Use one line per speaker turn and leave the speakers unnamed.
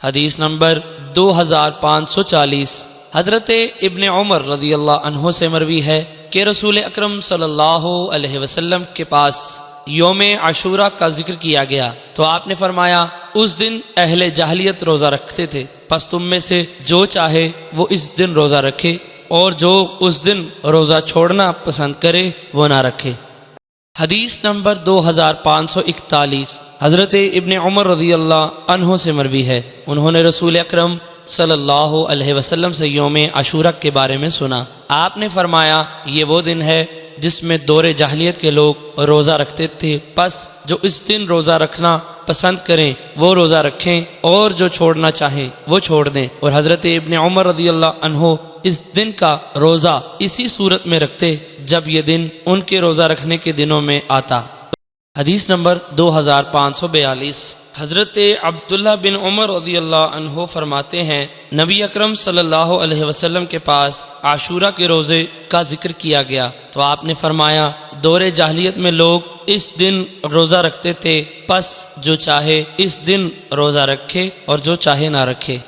حدیث نمبر 2540 حضرت ابن عمر رضی اللہ عنہ سے مروی ہے کہ رسول اکرم صلی اللہ علیہ وسلم کے پاس یوم عاشورہ کا ذکر کیا گیا تو آپ نے فرمایا اس دن اہل جاہلیت روزہ رکھتے تھے، پس تم میں سے جو چاہے وہ اس دن روزہ رکھے اور جو اس دن روزہ چھوڑنا پسند کرے وہ نہ رکھے۔ حدیث نمبر 2541 حضرت ابن عمر رضی اللہ عنہ سے مروی ہے، انہوں نے رسول اکرم صلی اللہ علیہ وسلم سے یوم عاشورہ کے بارے میں سنا۔ آپ نے فرمایا یہ وہ دن ہے جس میں دور جاہلیت کے لوگ روزہ رکھتے تھے، پس جو اس دن روزہ رکھنا پسند کریں وہ روزہ رکھیں اور جو چھوڑنا چاہیں وہ چھوڑ دیں۔ اور حضرت ابن عمر رضی اللہ عنہ اس دن کا روزہ اسی صورت میں رکھتے جب یہ دن ان کے روزہ رکھنے کے دنوں میں آتا۔ حدیث نمبر 2542 حضرت عبداللہ بن عمر رضی اللہ عنہ فرماتے ہیں نبی اکرم صلی اللہ علیہ وسلم کے پاس عاشورہ کے روزے کا ذکر کیا گیا تو آپ نے فرمایا دور جاہلیت میں لوگ اس دن روزہ رکھتے تھے، پس جو چاہے اس دن روزہ رکھے اور جو چاہے نہ رکھے۔